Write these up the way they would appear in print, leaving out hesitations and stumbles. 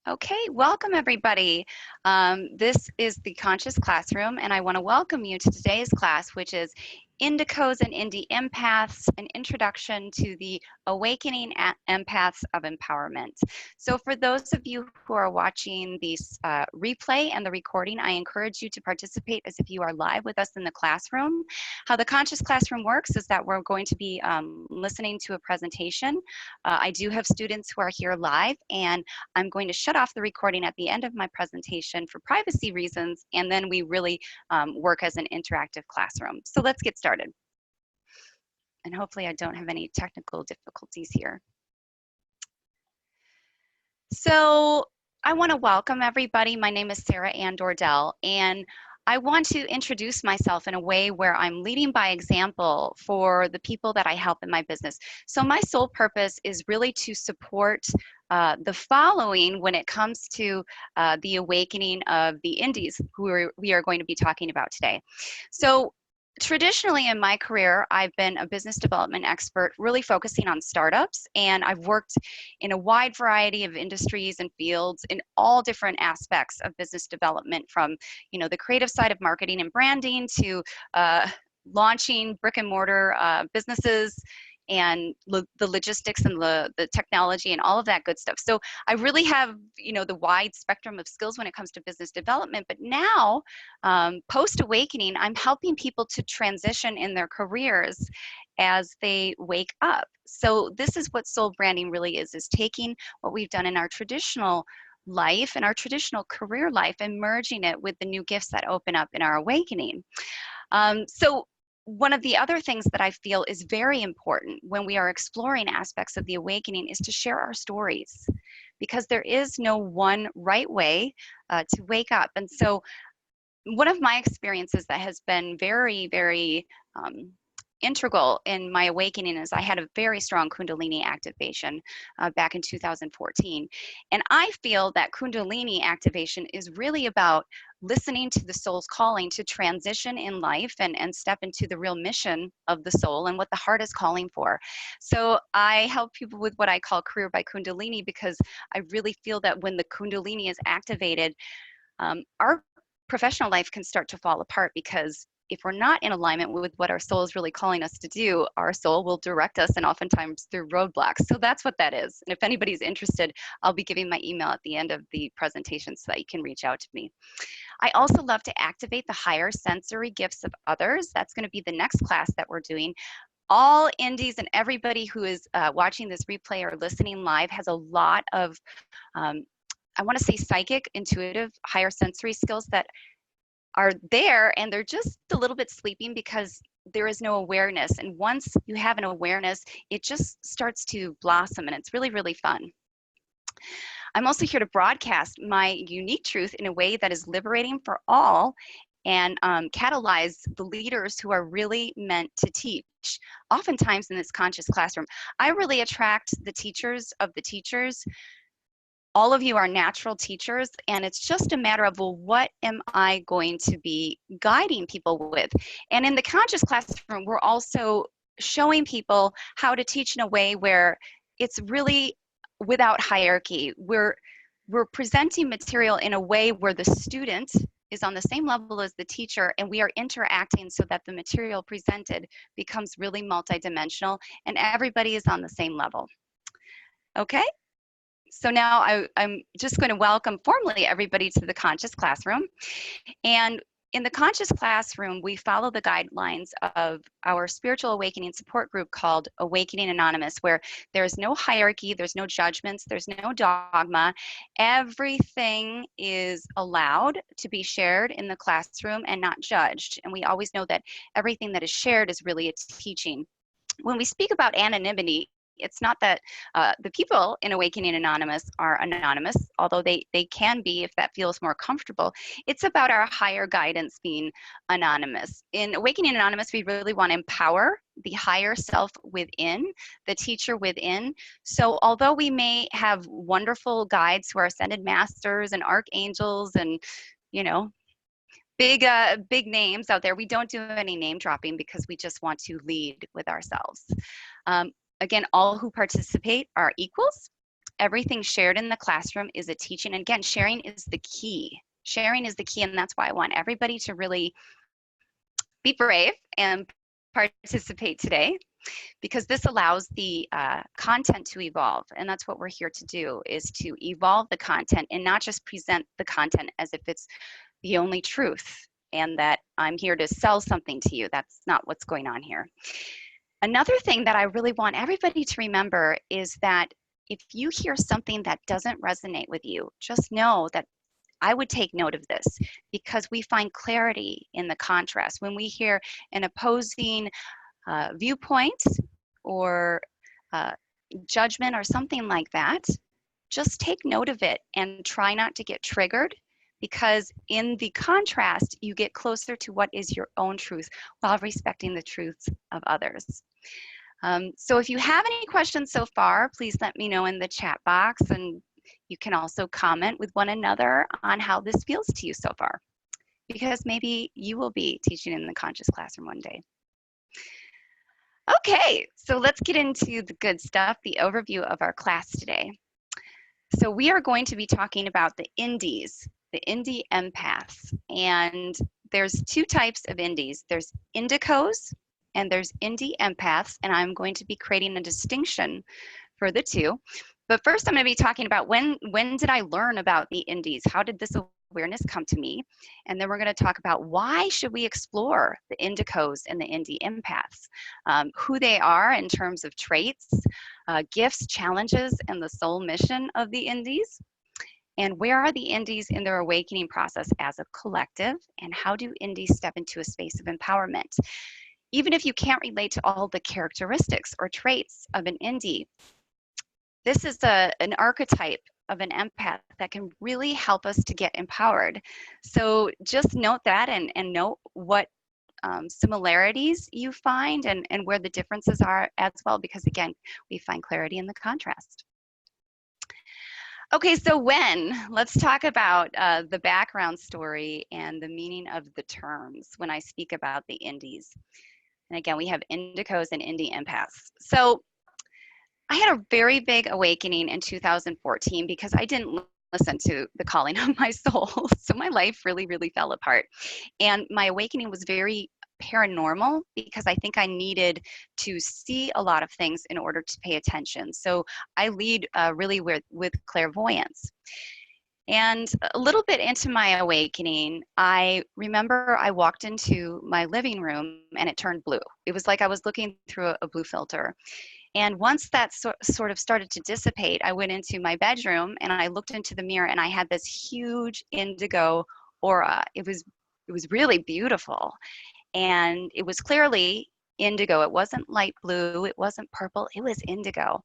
Okay, welcome everybody. This is the Conscious Classroom, and I want to welcome you to today's class, which is Indicos and Empaths, an introduction to the awakening empaths of empowerment. So for those of you who are watching this replay and the recording, I encourage you to participate as if you are live with us in the classroom. How the Conscious Classroom works is that we're going to be listening to a presentation. I do have students who are here live, and I'm going to shut off the recording at the end of my presentation for privacy reasons, and then we really work as an interactive classroom. So let's get started. And hopefully I don't have any technical difficulties here. So I want to welcome everybody. My name is Sarah Ann Dordell, and I want to introduce myself in a way where I'm leading by example for the people that I help in my business. So my sole purpose is really to support the following when it comes to the awakening of the indies, who we are going to be talking about today. So traditionally in my career, I've been a business development expert, really focusing on startups, and I've worked in a wide variety of industries and fields in all different aspects of business development, from the creative side of marketing and branding to launching brick and mortar businesses, and the logistics and the technology and all of that good stuff. So I really have the wide spectrum of skills when it comes to business development. But now, post awakening, I'm helping people to transition in their careers as they wake up. So this is what soul branding really is taking what we've done in our traditional life and our traditional career life and merging it with the new gifts that open up in our awakening. So one of the other things that I feel is very important when we are exploring aspects of the awakening is to share our stories, because there is no one right way to wake up. And so one of my experiences that has been very, very integral in my awakening is I had a very strong Kundalini activation back in 2014. And I feel that Kundalini activation is really about listening to the soul's calling to transition in life and step into the real mission of the soul and what the heart is calling for. So I help people with what I call career by Kundalini, because I really feel that when the Kundalini is activated, our professional life can start to fall apart, because if we're not in alignment with what our soul is really calling us to do, our soul will direct us, and oftentimes through roadblocks. So that's what that is. And if anybody's interested, I'll be giving my email at the end of the presentation so that you can reach out to me. I also love to activate the higher sensory gifts of others. That's going to be the next class that we're doing. All indies and everybody who is watching this replay or listening live has a lot of, I want to say, psychic, intuitive, higher sensory skills that are there, and they're just a little bit sleeping because there is no awareness. And once you have an awareness, it just starts to blossom, and it's really, really fun. I'm also here to broadcast my unique truth in a way that is liberating for all, and catalyze the leaders who are really meant to teach. Oftentimes in this conscious classroom, I really attract the teachers of the teachers. All of you are natural teachers, and it's just a matter of, well, what am I going to be guiding people with? And in the conscious classroom, we're also showing people how to teach in a way where it's really without hierarchy. We're presenting material in a way where the student is on the same level as the teacher, and we are interacting so that the material presented becomes really multidimensional and everybody is on the same level. Okay? So now I'm just going to welcome formally everybody to the Conscious Classroom. And in the Conscious Classroom, we follow the guidelines of our spiritual awakening support group called Awakening Anonymous, where there's no hierarchy, there's no judgments, there's no dogma. Everything is allowed to be shared in the classroom and not judged. And we always know that everything that is shared is really a teaching. When we speak about anonymity, it's not that the people in Awakening Anonymous are anonymous, although they can be if that feels more comfortable. It's about our higher guidance being anonymous. In Awakening Anonymous, we really want to empower the higher self within, the teacher within. So although we may have wonderful guides who are ascended masters and archangels and, big names out there, we don't do any name dropping because we just want to lead with ourselves. Again, all who participate are equals. Everything shared in the classroom is a teaching. And again, sharing is the key. Sharing is the key, and that's why I want everybody to really be brave and participate today, because this allows the content to evolve. And that's what we're here to do, is to evolve the content and not just present the content as if it's the only truth and that I'm here to sell something to you. That's not what's going on here. Another thing that I really want everybody to remember is that if you hear something that doesn't resonate with you, just know that I would take note of this, because we find clarity in the contrast. When we hear an opposing viewpoint or judgment or something like that, just take note of it and try not to get triggered, because in the contrast, you get closer to what is your own truth while respecting the truths of others. So if you have any questions so far, please let me know in the chat box, and you can also comment with one another on how this feels to you so far, because maybe you will be teaching in the conscious classroom one day. Okay, so let's get into the good stuff, the overview of our class today. So we are going to be talking about the Indies, the Indie Empaths, and there's two types of Indies. There's Indigos and there's Indie Empaths, and I'm going to be creating a distinction for the two. But first, I'm going to be talking about when did I learn about the Indies? How did this awareness come to me? And then we're going to talk about why should we explore the Indigos and the Indie Empaths, who they are in terms of traits, gifts, challenges, and the soul mission of the Indies. And where are the Indies in their awakening process as a collective? And how do Indies step into a space of empowerment? Even if you can't relate to all the characteristics or traits of an Indie, this is an archetype of an empath that can really help us to get empowered. So just note that and note what similarities you find and where the differences are as well, because again, we find clarity in the contrast. Okay, so let's talk about the background story and the meaning of the terms when I speak about the Indies. And again, we have Indigos and Indie Empaths. So I had a very big awakening in 2014 because I didn't listen to the calling of my soul. So my life really, really fell apart. And my awakening was very paranormal because I think I needed to see a lot of things in order to pay attention. So I lead really with clairvoyance. And a little bit into my awakening, I remember I walked into my living room and it turned blue. It was like I was looking through a blue filter. And once that sort of started to dissipate, I went into my bedroom and I looked into the mirror and I had this huge indigo aura. It was really beautiful. And it was clearly indigo. It wasn't light blue. It wasn't purple. It was indigo.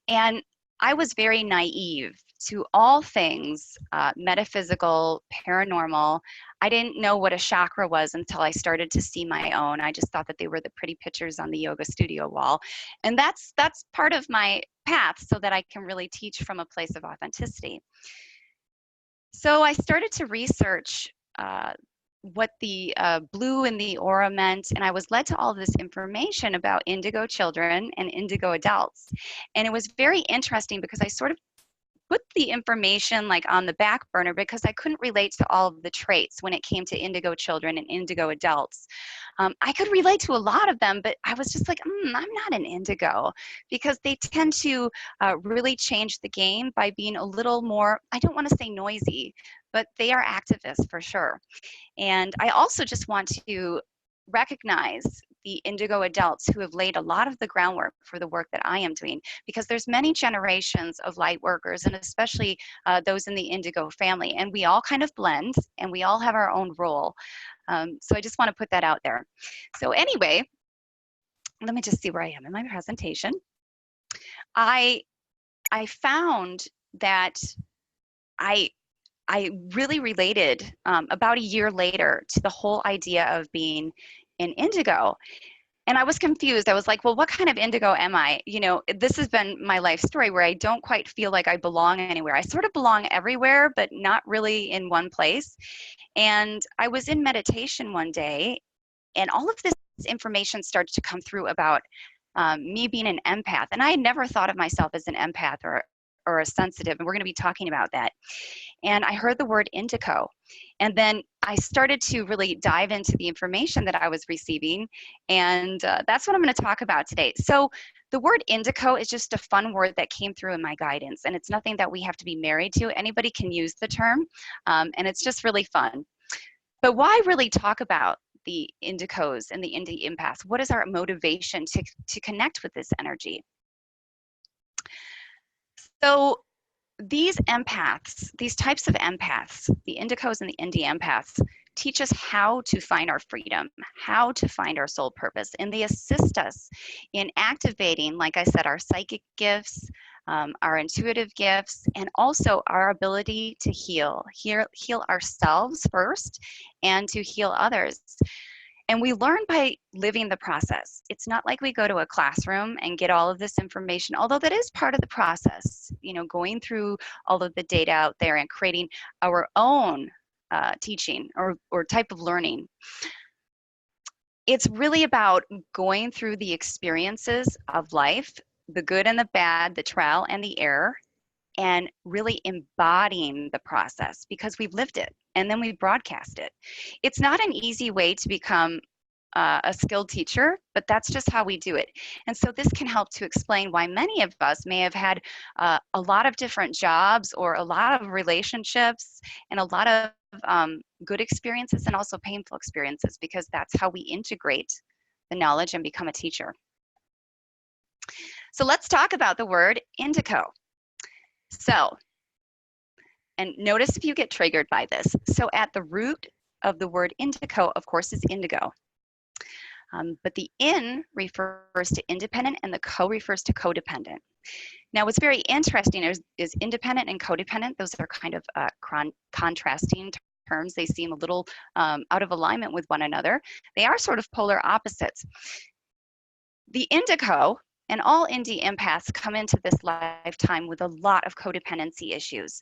And I was very naive to all things metaphysical, paranormal. I didn't know what a chakra was until I started to see my own. I just thought that they were the pretty pictures on the yoga studio wall. And that's part of my path so that I can really teach from a place of authenticity. So I started to research what the blue and the aura meant, and I was led to all this information about indigo children and indigo adults. And it was very interesting because I sort of put the information like on the back burner because I couldn't relate to all of the traits when it came to indigo children and indigo adults. I could relate to a lot of them, but I was just like, I'm not an indigo, because they tend to really change the game by being a little more, I don't want to say noisy, but they are activists for sure. And I also just want to recognize the indigo adults who have laid a lot of the groundwork for the work that I am doing, because there's many generations of light workers, and especially those in the indigo family, and we all kind of blend and we all have our own role. So I just want to put that out there. So anyway, let me just see where I am in my presentation. I found that I really related about a year later to the whole idea of being an indigo. And I was confused. I was like, well, what kind of indigo am I? You know, this has been my life story where I don't quite feel like I belong anywhere. I sort of belong everywhere, but not really in one place. And I was in meditation one day, and all of this information started to come through about me being an empath. And I had never thought of myself as an empath or or a sensitive, and we're going to be talking about that. And I heard the word indigo. And then I started to really dive into the information that I was receiving. And that's what I'm going to talk about today. So the word indigo is just a fun word that came through in my guidance. And it's nothing that we have to be married to. Anybody can use the term. And it's just really fun. But why really talk about the Indigos and the Indie Empaths? What is our motivation to connect with this energy? So these empaths, these types of empaths, the Indigos and the Indie Empaths, teach us how to find our freedom, how to find our soul purpose, and they assist us in activating, like I said, our psychic gifts, our intuitive gifts, and also our ability to heal ourselves first and to heal others. And we learn by living the process. It's not like we go to a classroom and get all of this information, although that is part of the process, you know, going through all of the data out there and creating our own teaching or type of learning. It's really about going through the experiences of life, the good and the bad, the trial and the error, and really embodying the process because we've lived it and then we broadcast it. It's not an easy way to become a skilled teacher, but that's just how we do it. And so this can help to explain why many of us may have had a lot of different jobs or a lot of relationships and a lot of good experiences and also painful experiences, because that's how we integrate the knowledge and become a teacher. So let's talk about the word indigo. So, and notice if you get triggered by this. So at the root of the word indigo, of course, is indigo. But the in refers to independent and the co refers to codependent. Now, what's very interesting is independent and codependent. Those are kind of contrasting terms. They seem a little out of alignment with one another. They are sort of polar opposites. The indigo and all Indie empaths come into this lifetime with a lot of codependency issues.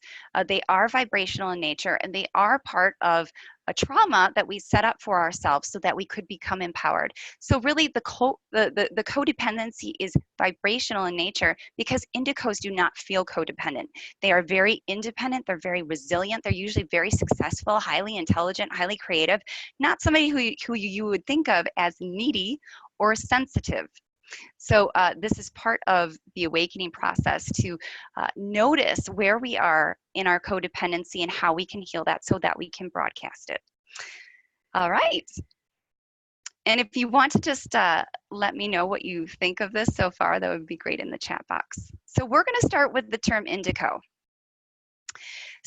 They are vibrational in nature, and they are part of a trauma that we set up for ourselves so that we could become empowered. So really the codependency is vibrational in nature because Indigos do not feel codependent. They are very independent, they're very resilient, they're usually very successful, highly intelligent, highly creative, not somebody who you would think of as needy or sensitive. So this is part of the awakening process to notice where we are in our codependency and how we can heal that so that we can broadcast it. All right. And if you want to just let me know what you think of this so far, that would be great in the chat box. So we're going to start with the term indigo.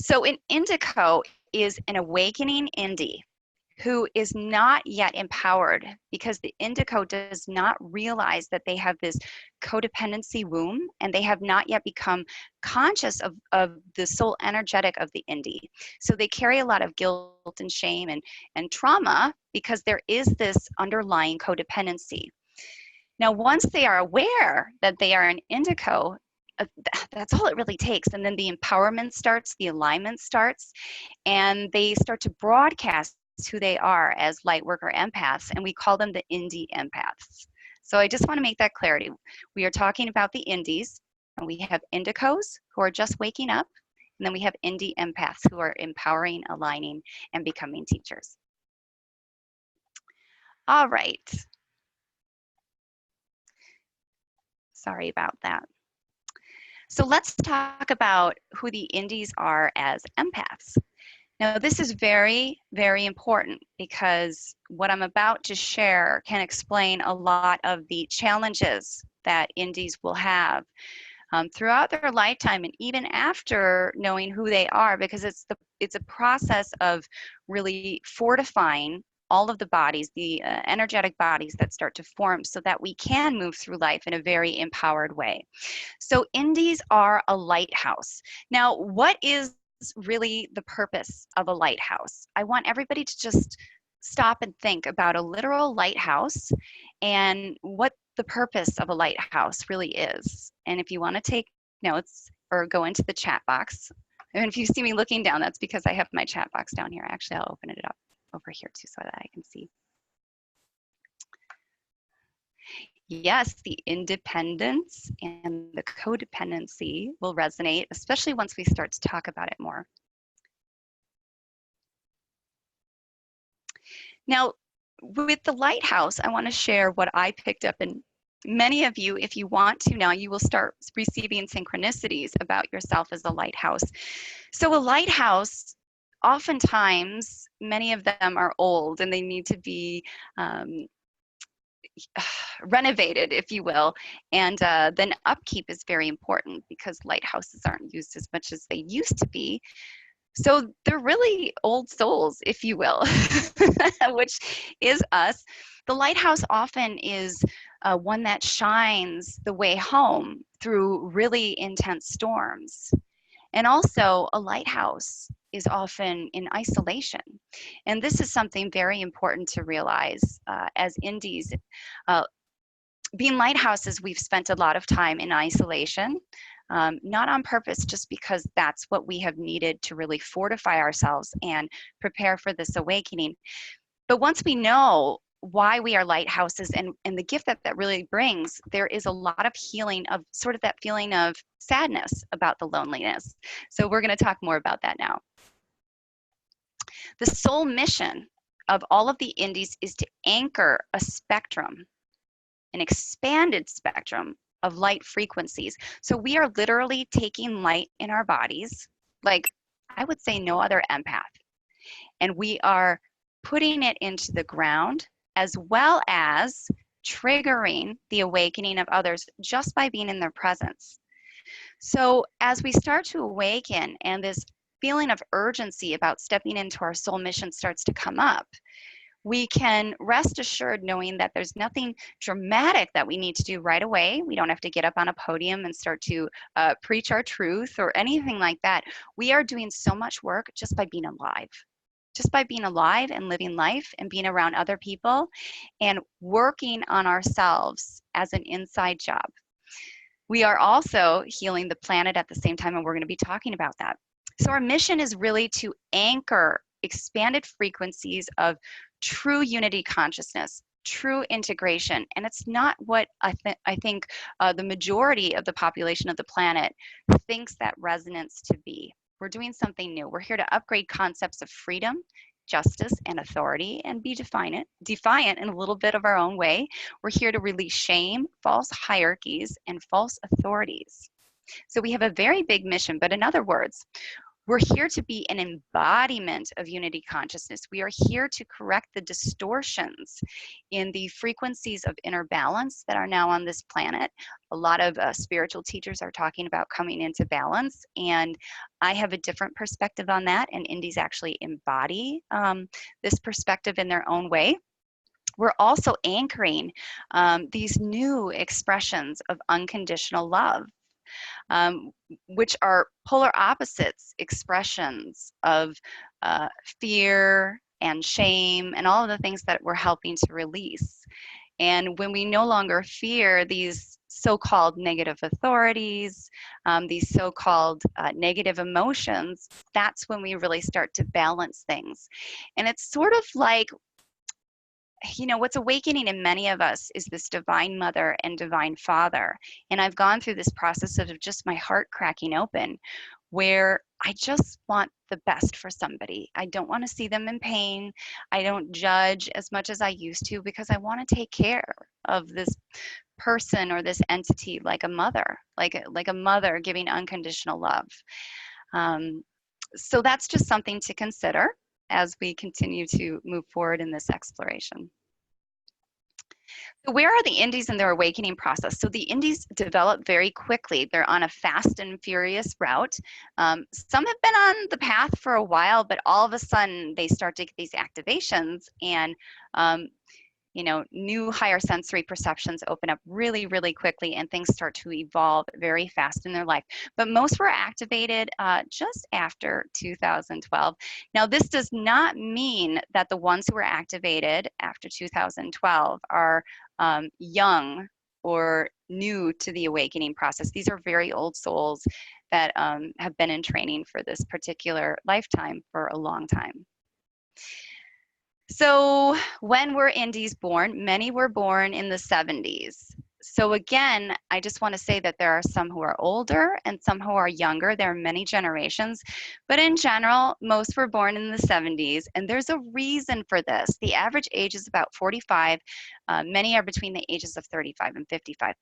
So an indigo is an awakening indie who is not yet empowered because the indigo does not realize that they have this codependency womb and they have not yet become conscious of the soul energetic of the indie. So they carry a lot of guilt and shame and trauma because there is this underlying codependency. Now, once they are aware that they are an indigo, that's all it really takes. And then the empowerment starts, the alignment starts, and they start to broadcast who they are as light worker empaths, and we call them the Indie Empaths. So I just want to make that clarity. We are talking about the Indies, and we have Indigos who are just waking up, and then we have Indie Empaths who are empowering, aligning, and becoming teachers. All right. Sorry about that. So let's talk about who the Indies are as empaths. Now, this is very, very important because what I'm about to share can explain a lot of the challenges that Indies will have throughout their lifetime and even after knowing who they are, because it's a process of really fortifying all of the bodies, the energetic bodies that start to form so that we can move through life in a very empowered way. So Indies are a lighthouse. Now, what is really the purpose of a lighthouse? I want everybody to just stop and think about a literal lighthouse and what the purpose of a lighthouse really is. And if you want to take notes or go into the chat box, and if you see me looking down, that's because I have my chat box down here. Actually, I'll open it up over here too so that I can see. Yes, the independence and the codependency will resonate, especially once we start to talk about it more. Now, with the lighthouse, I want to share what I picked up. And many of you, if you want to now, you will start receiving synchronicities about yourself as a lighthouse. So a lighthouse, oftentimes, many of them are old and they need to be renovated, if you will. And then upkeep is very important because lighthouses aren't used as much as they used to be. So they're really old souls, if you will, which is us. The lighthouse often is one that shines the way home through really intense storms. And also, a lighthouse is often in isolation. And this is something very important to realize as indies. Uh, Being lighthouses, we've spent a lot of time in isolation, not on purpose, just because that's what we have needed to really fortify ourselves and prepare for this awakening. But once we know why we are lighthouses and the gift that that really brings, there is a lot of healing of sort of that feeling of sadness about the loneliness. So we're going to talk more about that now. The sole mission of all of the indies is to anchor a spectrum, an expanded spectrum of light frequencies. So we are literally taking light in our bodies, like I would say no other empath, and we are putting it into the ground as well as triggering the awakening of others just by being in their presence. So as we start to awaken and this feeling of urgency about stepping into our soul mission starts to come up, we can rest assured knowing that there's nothing dramatic that we need to do right away. We don't have to get up on a podium and start to preach our truth or anything like that. We are doing so much work just by being alive. Just by being alive and living life and being around other people and working on ourselves as an inside job. We are also healing the planet at the same time, and we're going to be talking about that. So our mission is really to anchor expanded frequencies of true unity consciousness, true integration. And it's not what I think the majority of the population of the planet thinks that resonance to be. We're doing something new. We're here to upgrade concepts of freedom, justice, and authority and be defiant in a little bit of our own way. We're here to release shame, false hierarchies, and false authorities. So we have a very big mission, but in other words, we're here to be an embodiment of unity consciousness. We are here to correct the distortions in the frequencies of inner balance that are now on this planet. A lot of spiritual teachers are talking about coming into balance, and I have a different perspective on that, and indies actually embody this perspective in their own way. We're also anchoring these new expressions of unconditional love, which are polar opposites expressions of fear and shame and all of the things that we're helping to release. And when we no longer fear these so-called negative authorities, these so-called negative emotions, that's when we really start to balance things. And it's sort of like, you know, what's awakening in many of us is this divine mother and divine father. And I've gone through this process of just my heart cracking open, where I just want the best for somebody. I don't want to see them in pain. I don't judge as much as I used to because I want to take care of this person or this entity like a mother, like a mother giving unconditional love. So that's just something to consider as we continue to move forward in this exploration. So where are the indies in their awakening process? So the indies develop very quickly. They're on a fast and furious route. Some have been on the path for a while, but all of a sudden they start to get these activations and you know, new higher sensory perceptions open up really, really quickly and things start to evolve very fast in their life. But most were activated just after 2012. Now, this does not mean that the ones who were activated after 2012 are young or new to the awakening process. These are very old souls that have been in training for this particular lifetime for a long time. So when were indies born? Many were born in the 70s. So again, I just want to say that there are some who are older and some who are younger. There are many generations, but in general, most were born in the 70s, and there's a reason for this. The average age is about 45. Many are between the ages of 35 and 55.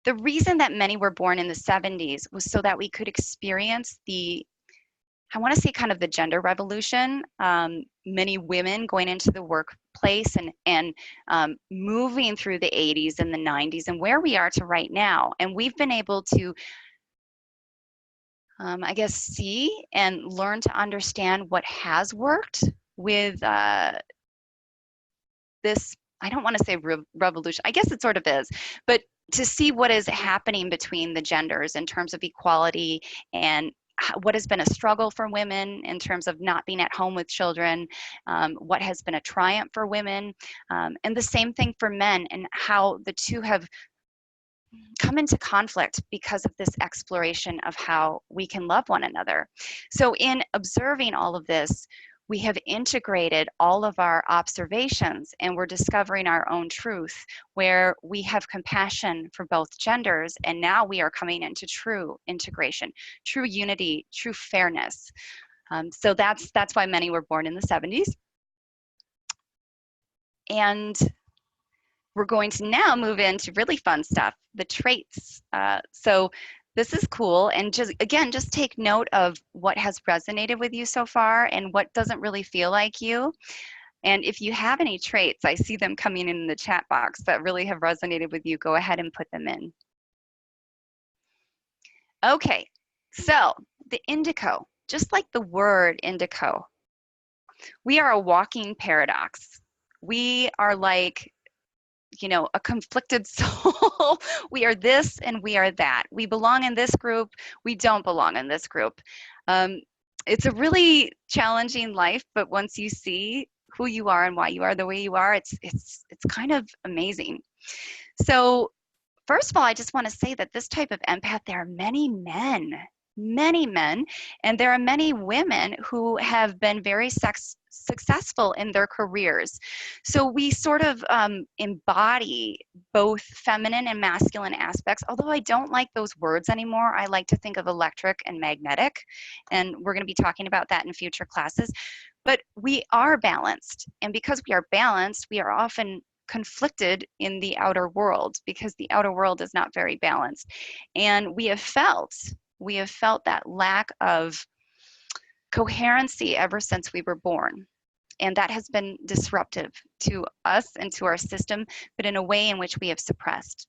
The reason that many were born in the 70s was so that we could experience I want to say kind of the gender revolution. Many women going into the workplace and moving through the 80s and the 90s and where we are to right now. And we've been able to, I guess, see and learn to understand what has worked with this, I don't want to say revolution, I guess it sort of is, but to see what is happening between the genders in terms of equality and what has been a struggle for women in terms of not being at home with children, what has been a triumph for women, and the same thing for men, and how the two have come into conflict because of this exploration of how we can love one another. So in observing all of this, we have integrated all of our observations and we're discovering our own truth where we have compassion for both genders, and now we are coming into true integration, true unity, true fairness. So that's why many were born in the 70s. And we're going to now move into really fun stuff, the traits. So this is cool, and just take note of what has resonated with you so far and what doesn't really feel like you. And if you have any traits, I see them coming in the chat box that really have resonated with you, go ahead and put them in. Okay, so the indigo, just like the word indigo, we are a walking paradox. We are like, you know, a conflicted soul. We are this and we are that. We belong in this group. We don't belong in this group. It's a really challenging life, but once you see who you are and why you are the way you are, it's kind of amazing. So first of all, I just want to say that this type of empath, there are many men, and there are many women who have been very successful in their careers. So we sort of embody both feminine and masculine aspects, although I don't like those words anymore. I like to think of electric and magnetic, and we're going to be talking about that in future classes. But we are balanced, and because we are balanced, we are often conflicted in the outer world because the outer world is not very balanced. And we have felt that lack of coherency ever since we were born. And that has been disruptive to us and to our system, but in a way in which we have suppressed.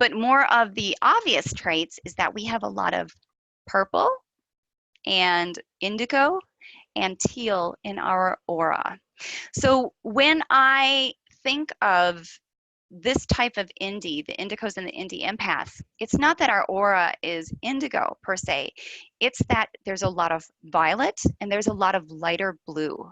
But more of the obvious traits is that we have a lot of purple and indigo and teal in our aura. So when I think of this type of indie, the indigos and the indie empaths, it's not that our aura is indigo per se. It's that there's a lot of violet and there's a lot of lighter blue.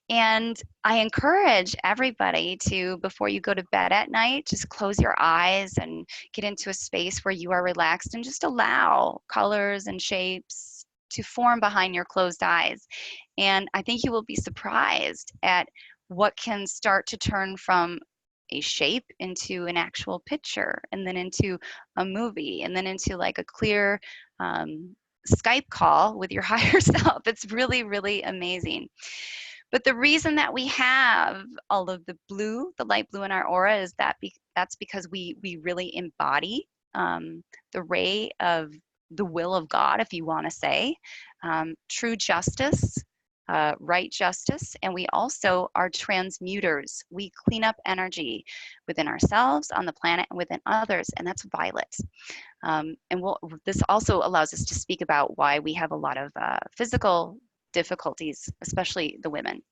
And I encourage everybody to, before you go to bed at night, just close your eyes and get into a space where you are relaxed and just allow colors and shapes to form behind your closed eyes. And I think you will be surprised at what can start to turn from a shape into an actual picture, and then into a movie, and then into like a clear Skype call with your higher self. It's really, really amazing. But the reason that we have all of the blue, the light blue in our aura, is that that's because we really embody the ray of the will of God, if you want to say, true justice, right justice, and we also are transmuters. We clean up energy within ourselves, on the planet, and within others, and that's violet. And this also allows us to speak about why we have a lot of physical difficulties, especially the women.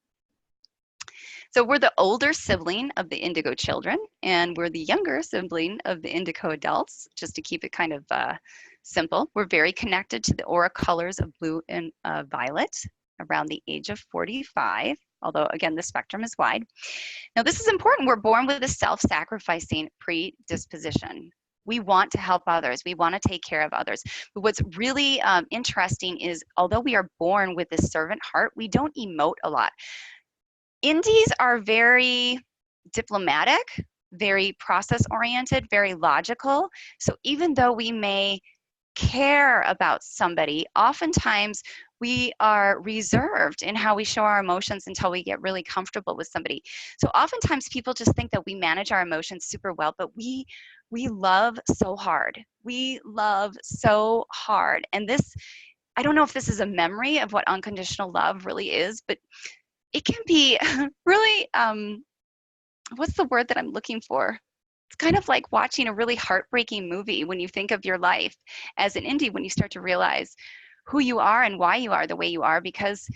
So we're the older sibling of the indigo children, and we're the younger sibling of the indigo adults, just to keep it kind of simple. We're very connected to the aura colors of blue and violet around the age of 45, although again, the spectrum is wide. Now this is important. We're born with a self-sacrificing predisposition. We want to help others. We want to take care of others. But what's really interesting is, although we are born with this servant heart, we don't emote a lot. Indies are very diplomatic, very process oriented, very logical. So even though we may care about somebody, oftentimes we are reserved in how we show our emotions until we get really comfortable with somebody. So oftentimes people just think that we manage our emotions super well, but we love so hard. We love so hard. And this, I don't know if this is a memory of what unconditional love really is, but it can be really, what's the word that I'm looking for? It's kind of like watching a really heartbreaking movie when you think of your life as an indie, when you start to realize who you are and why you are the way you are, because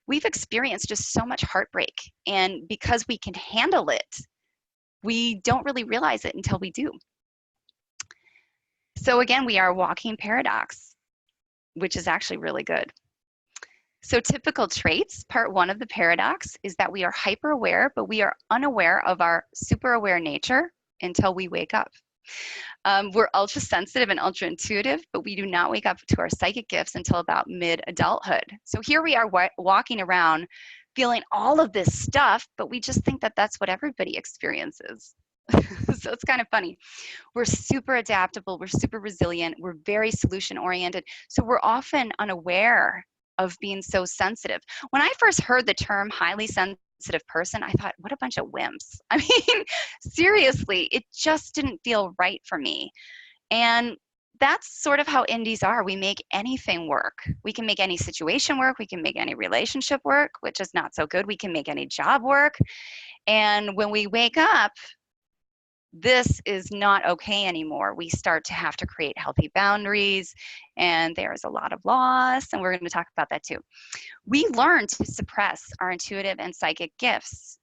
we've experienced just so much heartbreak. And because we can handle it, we don't really realize it until we do. So again, we are a walking paradox, which is actually really good. So typical traits, part one of the paradox is that we are hyper aware, but we are unaware of our super aware nature until we wake up. We're ultra sensitive and ultra intuitive, but we do not wake up to our psychic gifts until about mid adulthood. So here we are walking around feeling all of this stuff, but we just think that that's what everybody experiences. So it's kind of funny. We're super adaptable, we're super resilient, we're very solution oriented. So we're often unaware of being so sensitive. When I first heard the term highly sensitive person, I thought, what a bunch of wimps. I mean, seriously, it just didn't feel right for me. And that's sort of how indies are. We make anything work. We can make any situation work. We can make any relationship work, which is not so good. We can make any job work. And when we wake up, this is not okay anymore. We start to have to create healthy boundaries, and there's a lot of loss, and we're going to talk about that too. We learn to suppress our intuitive and psychic gifts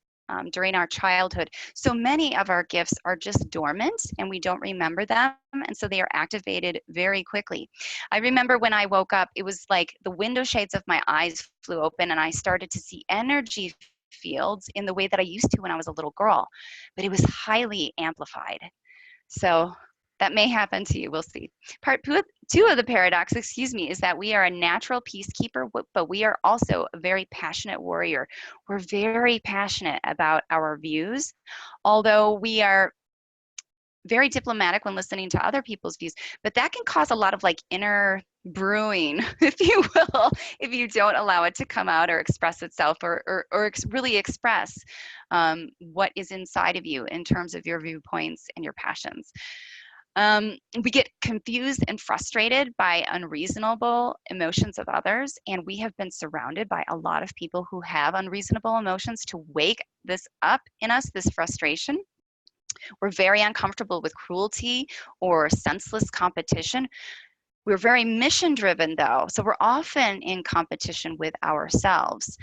during our childhood. So many of our gifts are just dormant and we don't remember them, and so they are activated very quickly. I remember when I woke up, it was like the window shades of my eyes flew open and I started to see energy fields in the way that I used to when I was a little girl, but it was highly amplified. So that may happen to you. We'll see. Part two of the paradox, is that we are a natural peacekeeper, but we are also a very passionate warrior. We're very passionate about our views, although we are very diplomatic when listening to other people's views, but that can cause a lot of like inner brewing, if you will, if you don't allow it to come out or express itself, or really express what is inside of you in terms of your viewpoints and your passions. We get confused and frustrated by unreasonable emotions of others, and we have been surrounded by a lot of people who have unreasonable emotions to wake this up in us, this frustration. We're very uncomfortable with cruelty or senseless competition. We're very mission driven though, so we're often in competition with ourselves.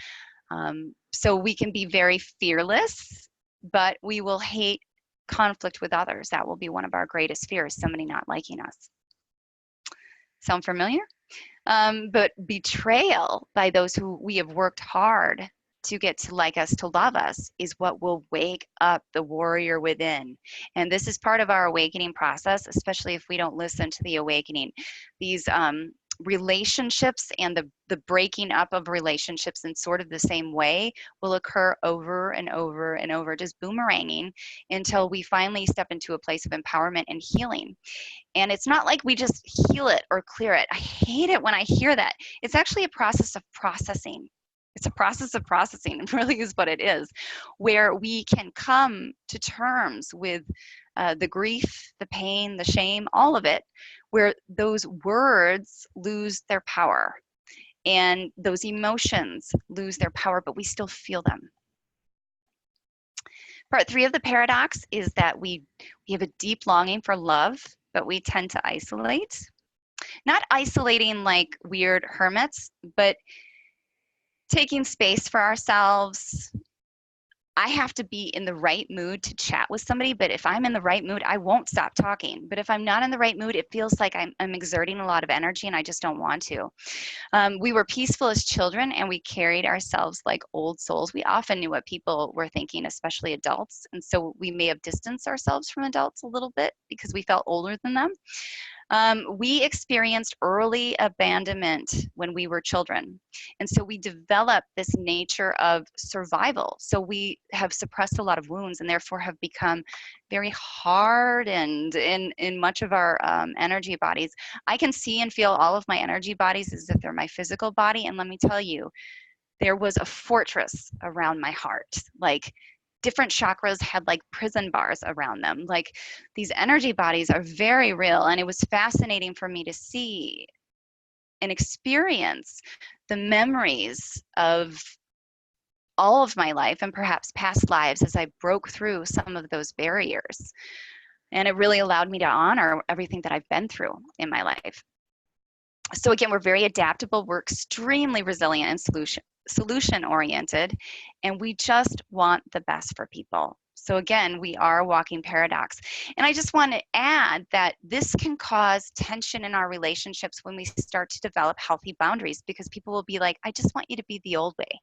So we can be very fearless, but we will hate conflict with others. That will be one of our greatest fears, somebody not liking us. Sound familiar? But betrayal by those who we have worked hard to get to like us, to love us, is what will wake up the warrior within. And this is part of our awakening process, especially if we don't listen to the awakening. These relationships and the breaking up of relationships in sort of the same way will occur over and over and over, just boomeranging until we finally step into a place of empowerment and healing. And it's not like we just heal it or clear it. I hate it when I hear that. It's actually a process of processing. It's a process of processing, it really is what it is, where we can come to terms with the grief, the pain, the shame, all of it, where those words lose their power and those emotions lose their power, but we still feel them. Part three of the paradox is that we have a deep longing for love, but we tend to isolate. Not isolating like weird hermits, but taking space for ourselves, I have to be in the right mood to chat with somebody, but if I'm in the right mood, I won't stop talking. But if I'm not in the right mood, it feels like I'm exerting a lot of energy and I just don't want to. We were peaceful as children and we carried ourselves like old souls. We often knew what people were thinking, especially adults. And so we may have distanced ourselves from adults a little bit because we felt older than them. We experienced early abandonment when we were children. And so we developed this nature of survival. So we have suppressed a lot of wounds and therefore have become very hardened in much of our energy bodies. I can see and feel all of my energy bodies as if they're my physical body. And let me tell you, there was a fortress around my heart. Like, different chakras had like prison bars around them. Like, these energy bodies are very real. And it was fascinating for me to see and experience the memories of all of my life and perhaps past lives as I broke through some of those barriers. And it really allowed me to honor everything that I've been through in my life. So again, we're very adaptable, we're extremely resilient and solution oriented, and we just want the best for people. So again, we are a walking paradox. And I just want to add that this can cause tension in our relationships when we start to develop healthy boundaries, because people will be like, I just want you to be the old way.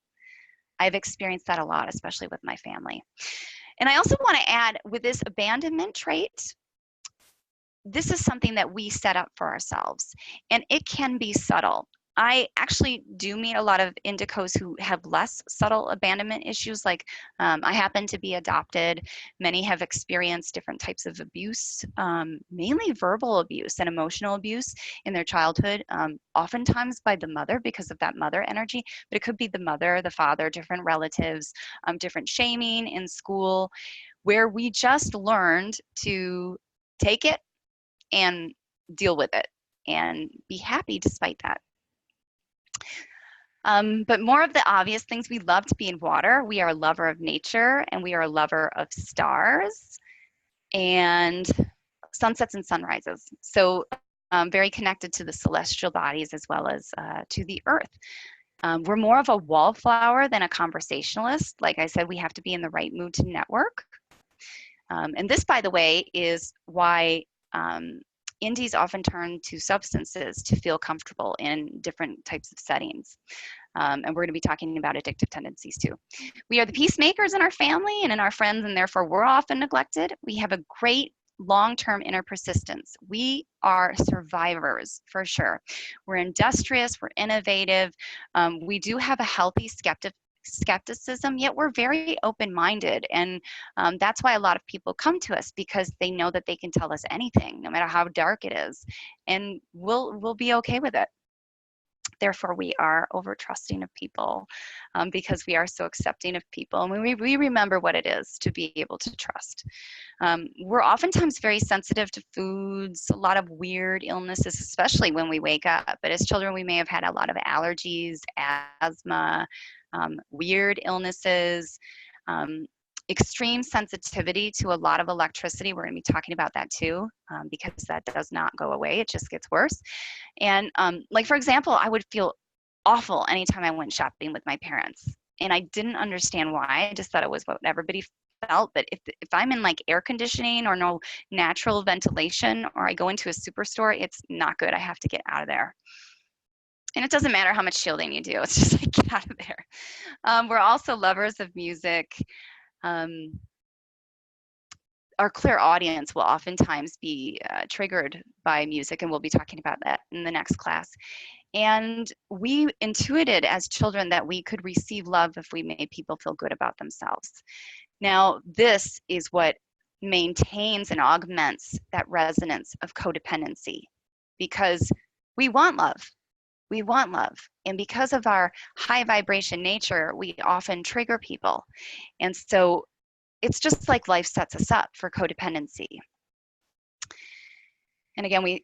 I've experienced that a lot, especially with my family. And I also want to add, with this abandonment trait, this is something that we set up for ourselves, and it can be subtle. I actually do meet a lot of Indigos who have less subtle abandonment issues. Like, I happen to be adopted. Many have experienced different types of abuse, mainly verbal abuse and emotional abuse in their childhood, oftentimes by the mother because of that mother energy, but it could be the mother, the father, different relatives, different shaming in school, where we just learned to take it and deal with it and be happy despite that. But more of the obvious things, we love to be in water. We are a lover of nature, and we are a lover of stars and sunsets and sunrises. So very connected to the celestial bodies as well as to the earth. We're more of a wallflower than a conversationalist. Like I said, we have to be in the right mood to network. And this, by the way, is why indies often turn to substances to feel comfortable in different types of settings. And we're going to be talking about addictive tendencies too. We are the peacemakers in our family and in our friends, and therefore we're often neglected. We have a great long-term inner persistence. We are survivors for sure. We're industrious, we're innovative. We do have a healthy skepticism, yet we're very open-minded, and that's why a lot of people come to us, because they know that they can tell us anything, no matter how dark it is, and we'll be okay with it. Therefore, we are over trusting of people, because we are so accepting of people, and we remember what it is to be able to trust. We're oftentimes very sensitive to foods, a lot of weird illnesses, especially when we wake up. But as children, we may have had a lot of allergies, asthma, weird illnesses, extreme sensitivity to a lot of electricity. We're going to be talking about that too, because that does not go away. It just gets worse. And like, for example, I would feel awful anytime I went shopping with my parents. And I didn't understand why. I just thought it was what everybody felt. But if I'm in like air conditioning or no natural ventilation, or I go into a superstore, it's not good. I have to get out of there. And it doesn't matter how much shielding you do. It's just like, get out of there. We're also lovers of music. Our clairaudience will oftentimes be triggered by music, and we'll be talking about that in the next class. And we intuited as children that we could receive love if we made people feel good about themselves. Now, this is what maintains and augments that resonance of codependency, because we want love. We want love. And because of our high vibration nature, we often trigger people. And so it's just like life sets us up for codependency. And again, we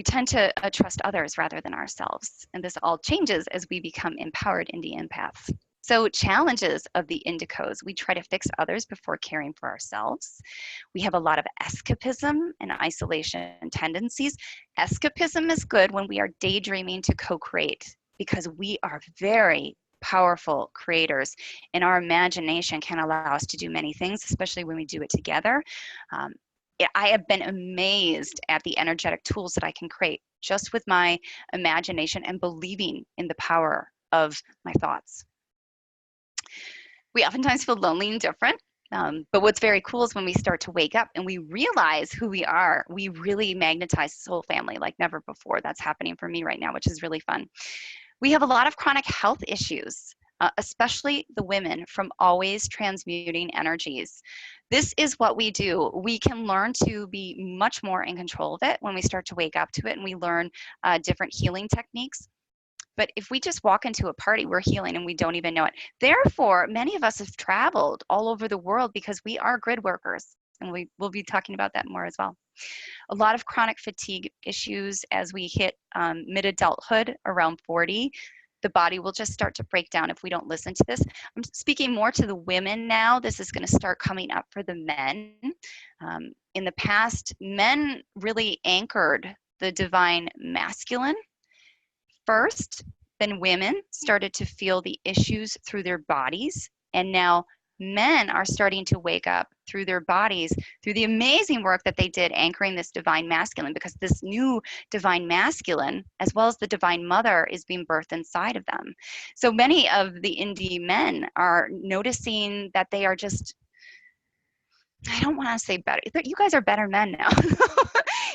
tend to trust others rather than ourselves. And this all changes as we become empowered indie empaths. So challenges of the Indigos: we try to fix others before caring for ourselves. We have a lot of escapism and isolation tendencies. Escapism is good when we are daydreaming to co-create, because we are very powerful creators, and our imagination can allow us to do many things, especially when we do it together. I have been amazed at the energetic tools that I can create just with my imagination and believing in the power of my thoughts. We oftentimes feel lonely and different. But what's very cool is when we start to wake up and we realize who we are, we really magnetize soul family like never before. That's happening for me right now, which is really fun. We have a lot of chronic health issues, especially the women, from always transmuting energies. This is what we do. We can learn to be much more in control of it when we start to wake up to it, and we learn different healing techniques. But if we just walk into a party, we're healing and we don't even know it. Therefore, many of us have traveled all over the world because we are grid workers. And we'll be talking about that more as well. A lot of chronic fatigue issues as we hit mid-adulthood, around 40. The body will just start to break down if we don't listen to this. I'm speaking more to the women now. This is going to start coming up for the men. In the past, men really anchored the divine masculine first, then women started to feel the issues through their bodies, and now men are starting to wake up through their bodies through the amazing work that they did anchoring this divine masculine, because this new divine masculine, as well as the divine mother, is being birthed inside of them. So many of the indie men are noticing that they are just, I don't want to say better, but you guys are better men now.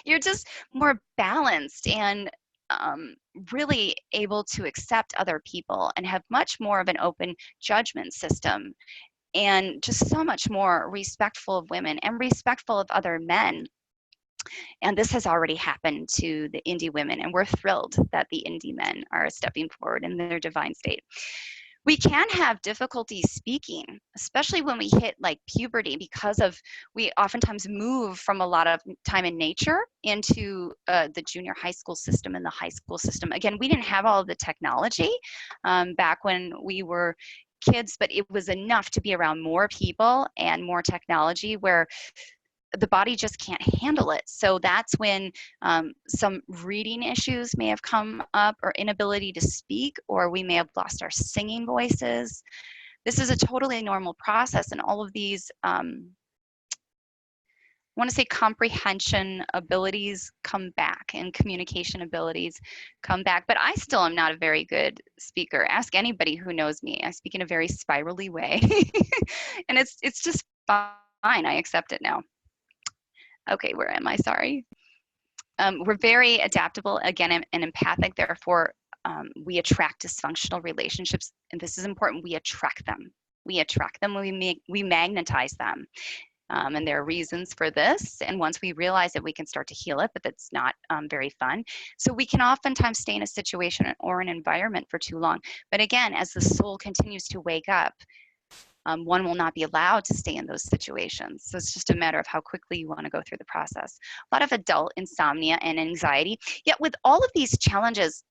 You're just more balanced and really able to accept other people and have much more of an open judgment system, and just so much more respectful of women and respectful of other men. And this has already happened to the indie women, and we're thrilled that the indie men are stepping forward in their divine state. We can have difficulty speaking, especially when we hit like puberty, because of we oftentimes move from a lot of time in nature into the junior high school system and the high school system. Again, we didn't have all of the technology back when we were kids, but it was enough to be around more people and more technology where the body just can't handle it. So that's when some reading issues may have come up, or inability to speak, or we may have lost our singing voices. This is a totally normal process, and all of these, I want to say, comprehension abilities come back and communication abilities come back. But I still am not a very good speaker. Ask anybody who knows me. I speak in a very spirally way. And it's just fine. I accept it now. Okay, where am I? Sorry. We're very adaptable, again, and empathic. Therefore, we attract dysfunctional relationships, and this is important. We attract them. We attract them. We magnetize them, and there are reasons for this. And once we realize it, we can start to heal it, but that's not very fun. So we can oftentimes stay in a situation or an environment for too long. But again, as the soul continues to wake up, one will not be allowed to stay in those situations. So it's just a matter of how quickly you want to go through the process. A lot of adult insomnia and anxiety. Yet with all of these challenges,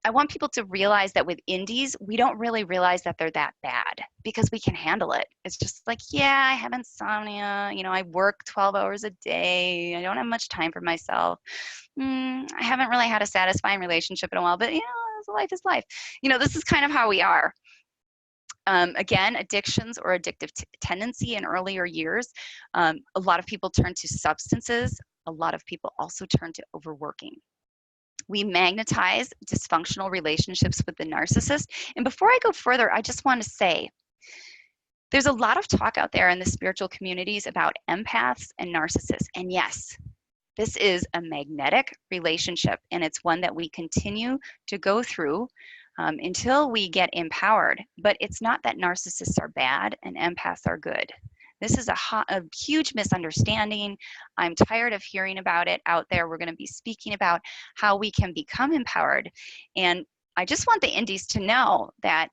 I want people to realize that with indies, we don't really realize that they're that bad because we can handle it. It's just like, yeah, I have insomnia. You know, I work 12 hours a day. I don't have much time for myself. I haven't really had a satisfying relationship in a while, but you know, life is life. You know, this is kind of how we are. Again, addictions or addictive tendency in earlier years. A lot of people turn to substances. A lot of people also turn to overworking. We magnetize dysfunctional relationships with the narcissist. And before I go further, I just want to say, there's a lot of talk out there in the spiritual communities about empaths and narcissists. And yes, this is a magnetic relationship, and it's one that we continue to go through until we get empowered. But it's not that narcissists are bad and empaths are good. This is a huge misunderstanding. I'm tired of hearing about it out there. We're going to be speaking about how we can become empowered. And I just want the indies to know that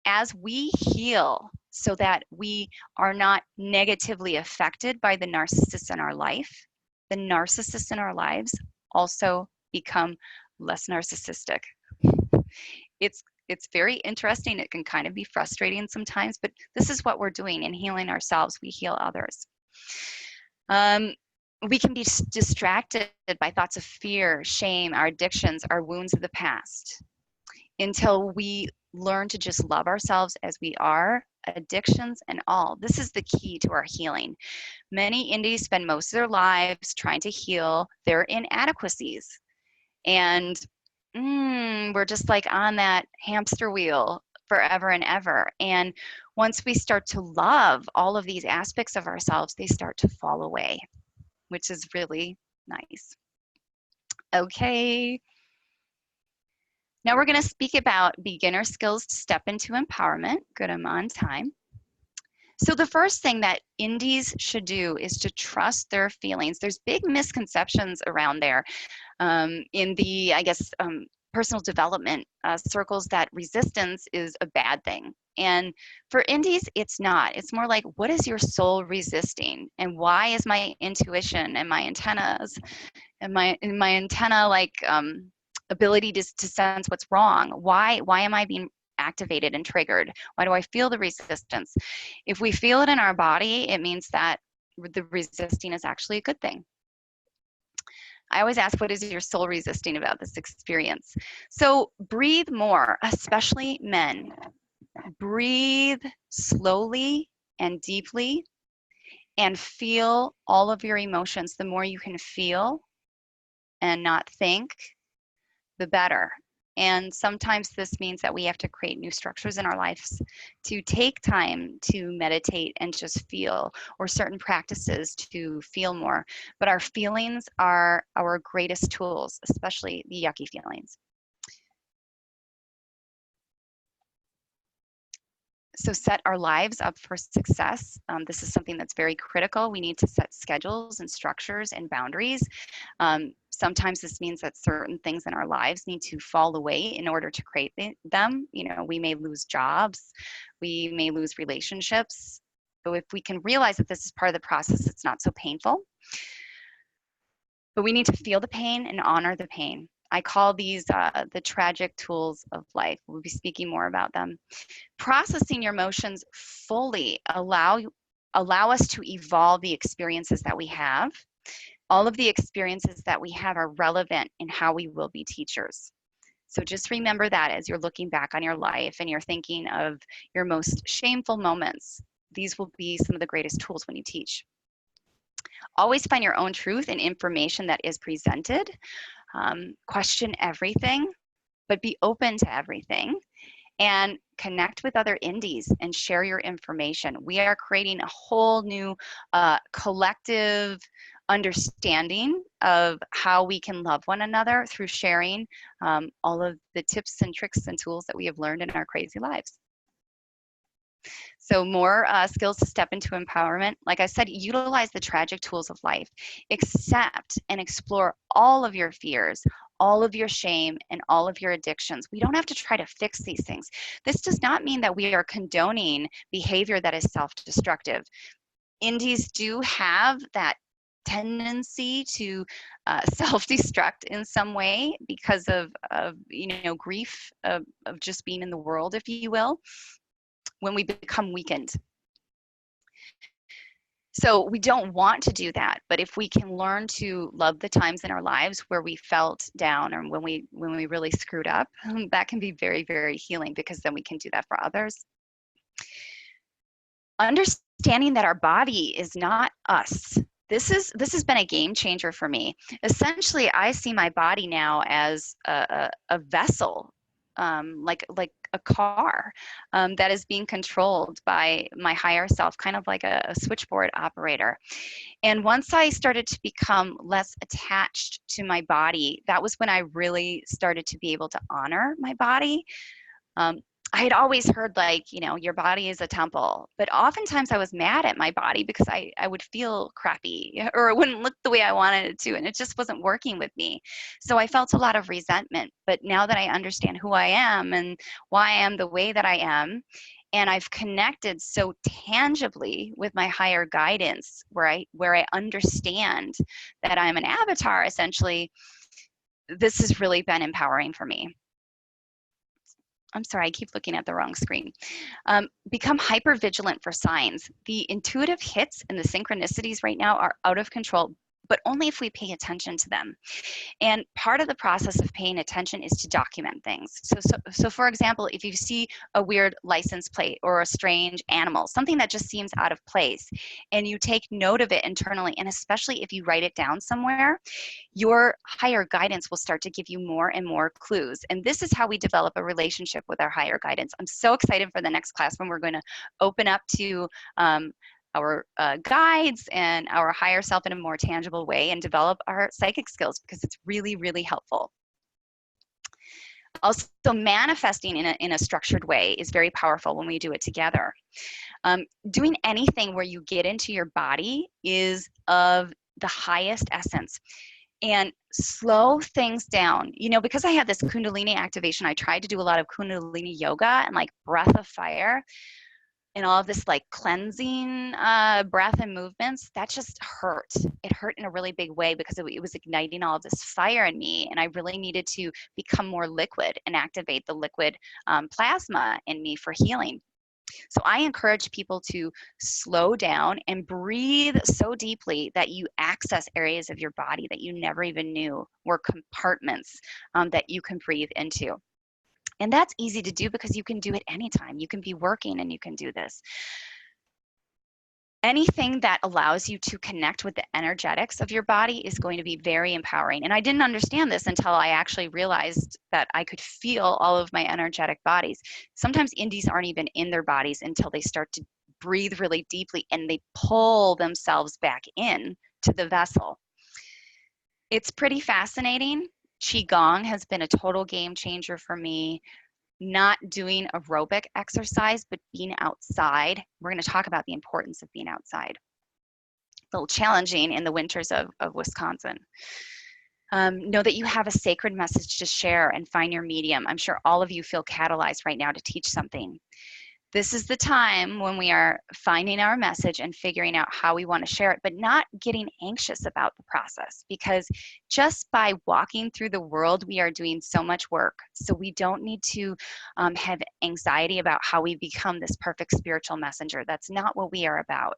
as we heal so that we are not negatively affected by the narcissists in our life, the narcissists in our lives also become less narcissistic. It's very interesting. It can kind of be frustrating sometimes, but this is what we're doing. In healing ourselves, we heal others. We can be distracted by thoughts of fear, shame, our addictions, our wounds of the past, until we learn to just love ourselves as we are, addictions and all. This is the key to our healing. Many indies spend most of their lives trying to heal their inadequacies. And we're just like on that hamster wheel forever and ever. And once we start to love all of these aspects of ourselves, they start to fall away, which is really nice. Okay. Now we're going to speak about beginner skills to step into empowerment. Good, I'm on time. So the first thing that indies should do is to trust their feelings. There's big misconceptions around there in the, I guess, personal development circles that resistance is a bad thing. And for indies, it's not. It's more like, what is your soul resisting? And why is my intuition and my antennas and my antenna like ability to sense what's wrong? Why am I being activated and triggered? Why do I feel the resistance? If we feel it in our body, it means that the resisting is actually a good thing. I always ask, what is your soul resisting about this experience? So breathe more, especially men. Breathe slowly and deeply and feel all of your emotions. The more you can feel and not think, the better. And sometimes this means that we have to create new structures in our lives to take time to meditate and just feel, or certain practices to feel more. But our feelings are our greatest tools, especially the yucky feelings. So set our lives up for success. This is something that's very critical. We need to set schedules and structures and boundaries. Sometimes this means that certain things in our lives need to fall away in order to create them. You know, we may lose jobs, we may lose relationships. So if we can realize that this is part of the process, it's not so painful. But we need to feel the pain and honor the pain. I call these the tragic tools of life. We'll be speaking more about them. Processing your emotions fully allow us to evolve the experiences that we have. All of the experiences that we have are relevant in how we will be teachers. So just remember that as you're looking back on your life and you're thinking of your most shameful moments. These will be some of the greatest tools when you teach. Always find your own truth in information that is presented. Question everything, but be open to everything. And connect with other indies and share your information. We are creating a whole new collective understanding of how we can love one another through sharing all of the tips and tricks and tools that we have learned in our crazy lives. So more skills to step into empowerment. Like I said, utilize the tragic tools of life. Accept and explore all of your fears, all of your shame, and all of your addictions. We don't have to try to fix these things. This does not mean that we are condoning behavior that is self-destructive. Indies do have that tendency to self-destruct in some way because of you know, grief of just being in the world, if you will, when we become weakened. So we don't want to do that, but if we can learn to love the times in our lives where we felt down or when we really screwed up, that can be very, very healing, because then we can do that for others. Understanding that our body is not us. This has been a game changer for me. Essentially, I see my body now as a vessel, like a car that is being controlled by my higher self, kind of like a switchboard operator. And once I started to become less attached to my body, that was when I really started to be able to honor my body. I had always heard, like, you know, your body is a temple, but oftentimes I was mad at my body because I would feel crappy or it wouldn't look the way I wanted it to, and it just wasn't working with me. So I felt a lot of resentment. But now that I understand who I am and why I am the way that I am, and I've connected so tangibly with my higher guidance, where I understand that I'm an avatar, essentially, this has really been empowering for me. I'm sorry, I keep looking at the wrong screen. Become hyper vigilant for signs. The intuitive hits and the synchronicities right now are out of control. but only if we pay attention to them. And part of the process of paying attention is to document things. So for example, if you see a weird license plate or a strange animal, something that just seems out of place, and you take note of it internally, and especially if you write it down somewhere, your higher guidance will start to give you more and more clues. And this is how we develop a relationship with our higher guidance. I'm so excited for the next class when we're going to open up to our guides and our higher self in a more tangible way and develop our psychic skills, because it's really, really helpful. Also, manifesting in a structured way is very powerful when we do it together. Doing anything where you get into your body is of the highest essence. And slow things down. You know, because I had this Kundalini activation, I tried to do a lot of Kundalini yoga and like breath of fire and all of this like cleansing breath and movements. That just hurt. It hurt in a really big way because it was igniting all of this fire in me, and I really needed to become more liquid and activate the liquid plasma in me for healing. So I encourage people to slow down and breathe so deeply that you access areas of your body that you never even knew were compartments that you can breathe into. And that's easy to do because you can do it anytime. You can be working and you can do this. Anything that allows you to connect with the energetics of your body is going to be very empowering. And I didn't understand this until I actually realized that I could feel all of my energetic bodies. Sometimes indies aren't even in their bodies until they start to breathe really deeply and they pull themselves back in to the vessel. It's pretty fascinating. Qigong has been a total game changer for me. Not doing aerobic exercise, but being outside. We're going to talk about the importance of being outside. A little challenging in the winters of Wisconsin. Know that you have a sacred message to share and find your medium. I'm sure all of you feel catalyzed right now to teach something. This is the time when we are finding our message and figuring out how we want to share it, but not getting anxious about the process, because just by walking through the world, we are doing so much work. So we don't need to have anxiety about how we become this perfect spiritual messenger. That's not what we are about.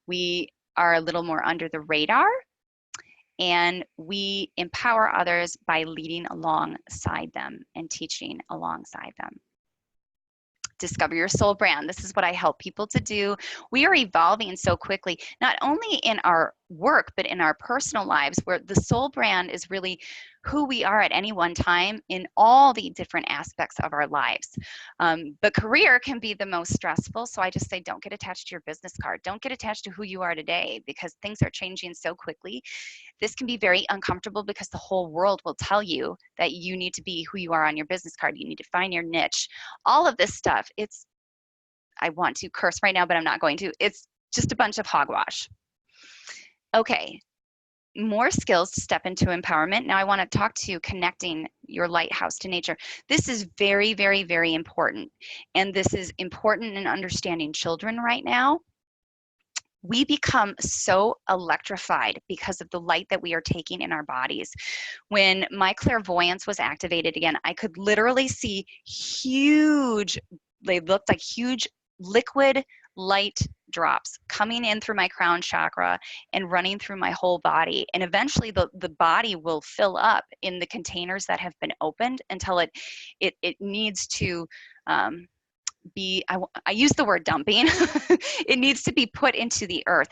We are a little more under the radar, and we empower others by leading alongside them and teaching alongside them. Discover your soul brand. This is what I help people to do. We are evolving so quickly, not only in our work, but in our personal lives, where the soul brand is really who we are at any one time in all the different aspects of our lives. But career can be the most stressful. So I just say, don't get attached to your business card. Don't get attached to who you are today, because things are changing so quickly. This can be very uncomfortable because the whole world will tell you that you need to be who you are on your business card. You need to find your niche. All of this stuff, I want to curse right now, but I'm not going to. It's just a bunch of hogwash. Okay, more skills to step into empowerment. Now I want to talk to connecting your lighthouse to nature. This is very, very, very important. And this is important in understanding children right now. We become so electrified because of the light that we are taking in our bodies. When my clairvoyance was activated again, I could literally see they looked like huge liquid light drops coming in through my crown chakra and running through my whole body. And eventually the body will fill up in the containers that have been opened until it needs to I use the word dumping. It needs to be put into the earth.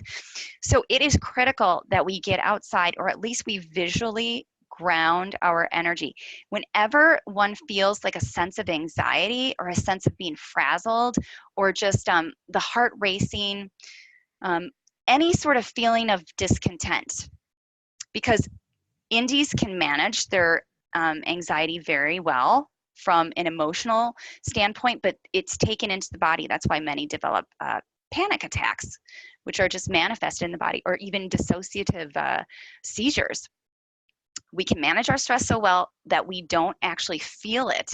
So it is critical that we get outside, or at least we visually ground our energy. Whenever one feels like a sense of anxiety or a sense of being frazzled, or just the heart racing, any sort of feeling of discontent, because indies can manage their anxiety very well from an emotional standpoint, but it's taken into the body. That's why many develop panic attacks, which are just manifested in the body, or even dissociative seizures. We can manage our stress so well that we don't actually feel it.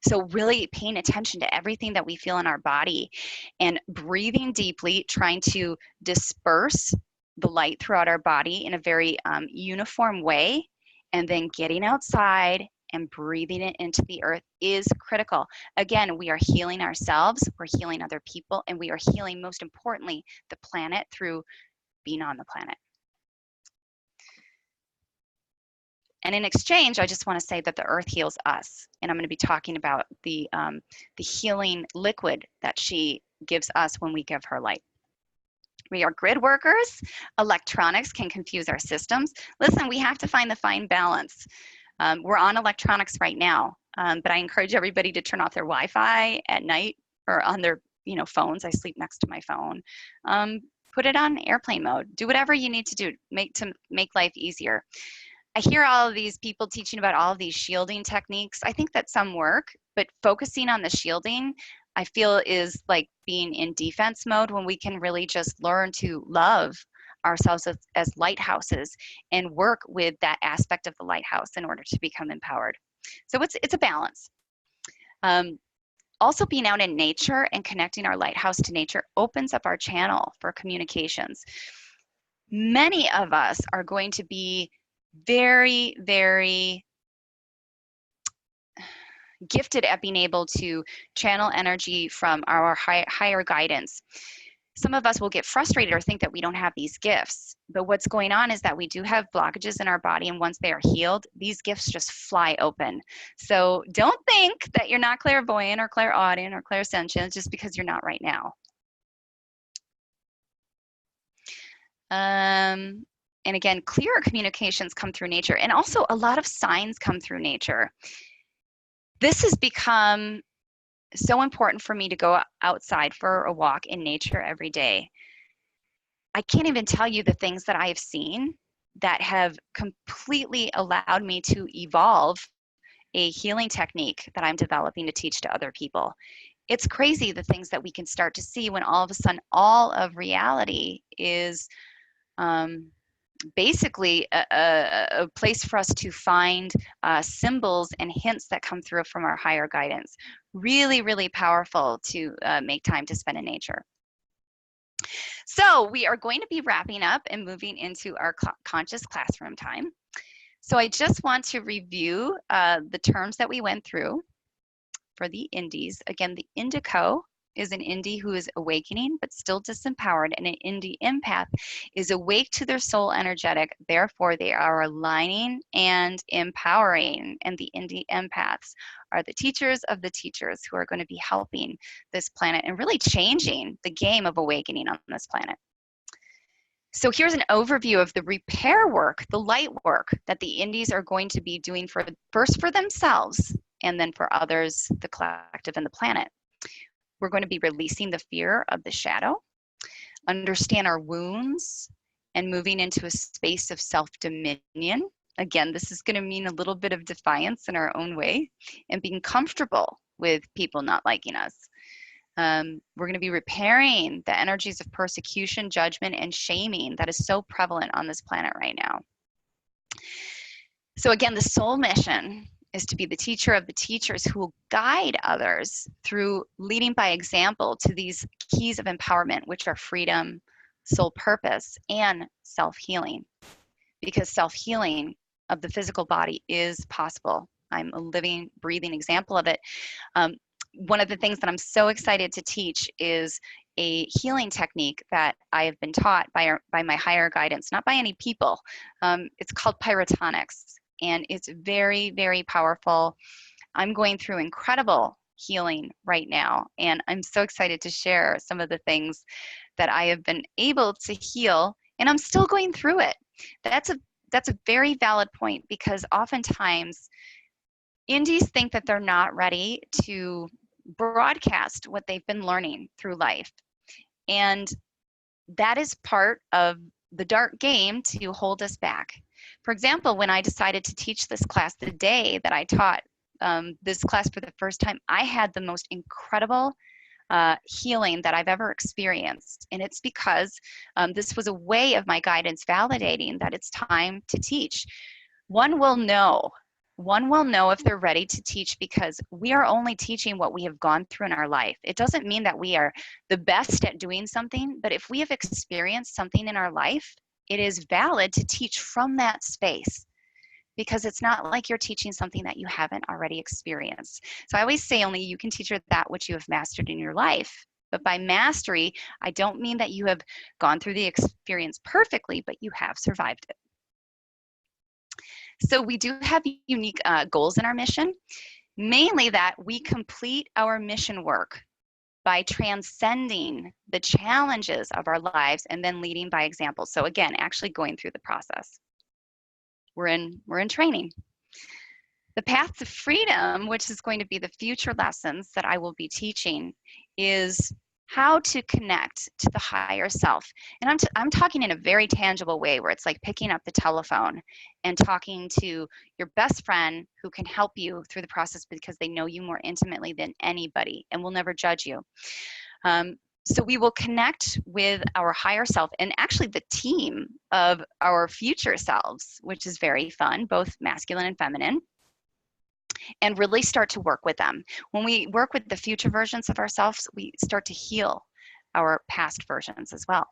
So really paying attention to everything that we feel in our body and breathing deeply, trying to disperse the light throughout our body in a very uniform way, and then getting outside and breathing it into the earth is critical. Again, we are healing ourselves, we're healing other people, and we are healing, most importantly, the planet through being on the planet. And in exchange, I just want to say that the earth heals us. And I'm going to be talking about the healing liquid that she gives us when we give her light. We are grid workers. Electronics can confuse our systems. Listen, we have to find the fine balance. We're on electronics right now, but I encourage everybody to turn off their Wi-Fi at night or on their phones. I sleep next to my phone. Put it on airplane mode. Do whatever you need to do to make life easier. I hear all of these people teaching about all of these shielding techniques. I think that some work, but focusing on the shielding, I feel, is like being in defense mode when we can really just learn to love ourselves as lighthouses and work with that aspect of the lighthouse in order to become empowered. So it's a balance. Also, being out in nature and connecting our lighthouse to nature opens up our channel for communications. Many of us are going to be very, very gifted at being able to channel energy from our higher guidance. Some of us will get frustrated or think that we don't have these gifts, but what's going on is that we do have blockages in our body, and once they are healed, these gifts just fly open. So don't think that you're not clairvoyant or clairaudient or clairsentient just because you're not right now. And again, clearer communications come through nature, and also a lot of signs come through nature. This has become so important for me to go outside for a walk in nature every day. I can't even tell you the things that I have seen that have completely allowed me to evolve a healing technique that I'm developing to teach to other people. It's crazy the things that we can start to see when all of a sudden all of reality is basically a place for us to find symbols and hints that come through from our higher guidance. Really, really powerful to make time to spend in nature. So we are going to be wrapping up and moving into our conscious classroom time. So I just want to review the terms that we went through for the indies. Again, the indigo is an indie who is awakening but still disempowered, and an indie empath is awake to their soul energetic, therefore they are aligning and empowering. And the indie empaths are the teachers of the teachers who are going to be helping this planet and really changing the game of awakening on this planet. So here's an overview of the repair work, the light work that the indies are going to be doing first for themselves and then for others, the collective and the planet. We're going to be releasing the fear of the shadow, understand our wounds, and moving into a space of self-dominion. Again, this is going to mean a little bit of defiance in our own way and being comfortable with people not liking us. We're going to be repairing the energies of persecution, judgment, and shaming that is so prevalent on this planet right now. So again, the soul mission is to be the teacher of the teachers who will guide others through leading by example to these keys of empowerment, which are freedom, soul purpose, and self-healing. Because self-healing of the physical body is possible. I'm a living, breathing example of it. One of the things that I'm so excited to teach is a healing technique that I have been taught by my higher guidance, not by any people. It's called pyrotonics, and it's very, very powerful. I'm going through incredible healing right now, and I'm so excited to share some of the things that I have been able to heal, and I'm still going through it. That's a very valid point, because oftentimes indies think that they're not ready to broadcast what they've been learning through life. And that is part of the dark game to hold us back. For example, when I decided to teach this class, the day that I taught this class for the first time, I had the most incredible healing that I've ever experienced. And it's because this was a way of my guidance validating that it's time to teach. One will know if they're ready to teach, because we are only teaching what we have gone through in our life. It doesn't mean that we are the best at doing something, but if we have experienced something in our life, it is valid to teach from that space, because it's not like you're teaching something that you haven't already experienced. So I always say only you can teach that which you have mastered in your life. But by mastery, I don't mean that you have gone through the experience perfectly, but you have survived it. So we do have unique goals in our mission, mainly that we complete our mission work by transcending the challenges of our lives and then leading by example. So again, actually going through the process. We're in training. The path to freedom, which is going to be the future lessons that I will be teaching, is how to connect to the higher self. And I'm talking in a very tangible way where it's like picking up the telephone and talking to your best friend who can help you through the process because they know you more intimately than anybody and will never judge you. So we will connect with our higher self and actually the team of our future selves, which is very fun, both masculine and feminine, and really start to work with them. When we work with the future versions of ourselves, we start to heal our past versions as well.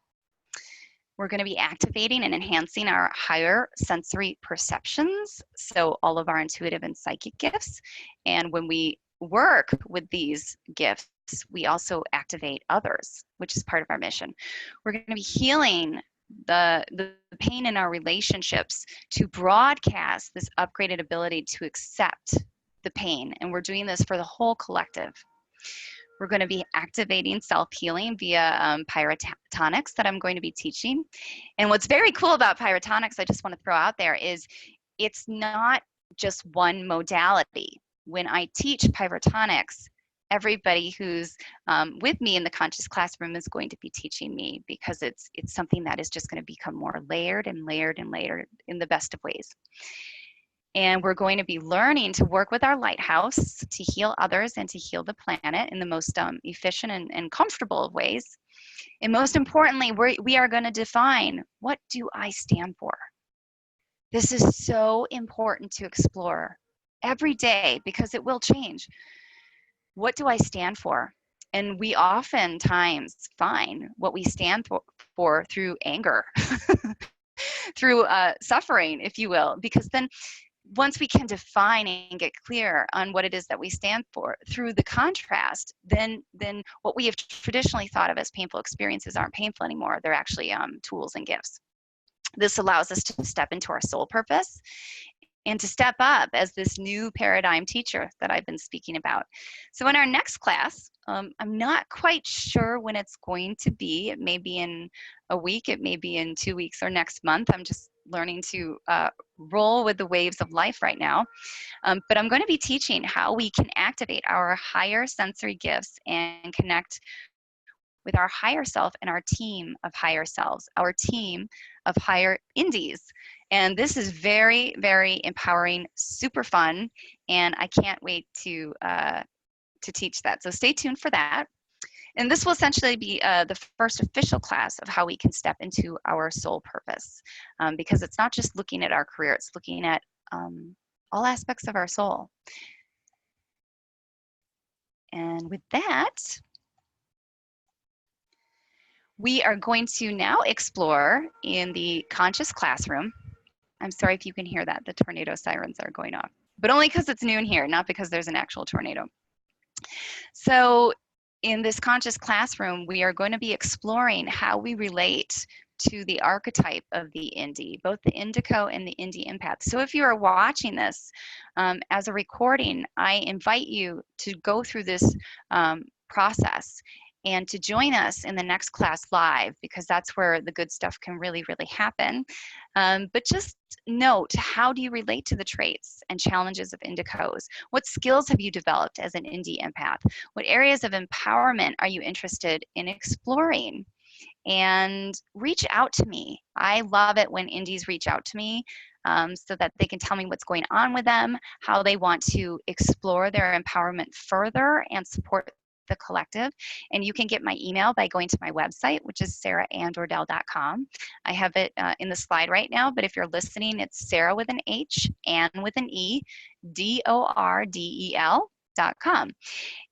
We're going to be activating and enhancing our higher sensory perceptions, so all of our intuitive and psychic gifts. And when we work with these gifts, we also activate others, which is part of our mission. We're going to be healing the pain in our relationships to broadcast this upgraded ability to accept the pain. And we're doing this for the whole collective. We're going to be activating self-healing via pyrotonics that I'm going to be teaching. And what's very cool about pyrotonics, I just want to throw out there, is it's not just one modality. When I teach pyrotonics, everybody who's with me in the conscious classroom is going to be teaching me, because it's something that is just going to become more layered and layered and layered in the best of ways. And we're going to be learning to work with our lighthouse to heal others and to heal the planet in the most efficient and comfortable of ways. And most importantly, we are going to define, what do I stand for? This is so important to explore every day because it will change. What do I stand for? And we oftentimes find what we stand for through anger, through suffering, if you will, because then once we can define and get clear on what it is that we stand for through the contrast, then what we have traditionally thought of as painful experiences aren't painful anymore. They're actually tools and gifts. This allows us to step into our soul purpose and to step up as this new paradigm teacher that I've been speaking about. So in our next class, I'm not quite sure when it's going to be. It may be in a week, it may be in 2 weeks or next month. I'm just learning to roll with the waves of life right now. But I'm going to be teaching how we can activate our higher sensory gifts and connect with our higher self and our team of higher selves, our team of higher indies. And this is very, very empowering, super fun, and I can't wait to teach that. So stay tuned for that. And this will essentially be the first official class of how we can step into our soul purpose, because it's not just looking at our career, it's looking at all aspects of our soul. And with that, we are going to now explore in the conscious classroom. I'm sorry if you can hear that. The tornado sirens are going off, but only because it's noon here, not because there's an actual tornado. So in this conscious classroom, we are going to be exploring how we relate to the archetype of the Indi, both the Indigo and the Indi empath. So if you are watching this as a recording, I invite you to go through this process and to join us in the next class live, because that's where the good stuff can really, really happen. But just note, how do you relate to the traits and challenges of Indigos? What skills have you developed as an Indi empath? What areas of empowerment are you interested in exploring? And reach out to me. I love it when Indies reach out to me so that they can tell me what's going on with them, how they want to explore their empowerment further and support the collective. And you can get my email by going to my website, which is sarahannedordel.com. I have it in the slide right now, but if you're listening, it's Sarah with an H, Ann with an E, Dordel, empths.com.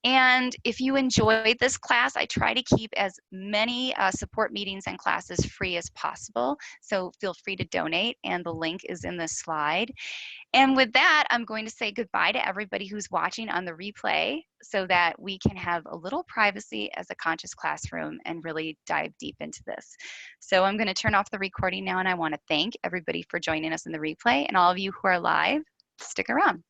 And if you enjoyed this class, I try to keep as many support meetings and classes free as possible. So feel free to donate, and the link is in this slide. And with that, I'm going to say goodbye to everybody who's watching on the replay so that we can have a little privacy as a conscious classroom and really dive deep into this. So I'm going to turn off the recording now, and I want to thank everybody for joining us in the replay, and all of you who are live, stick around.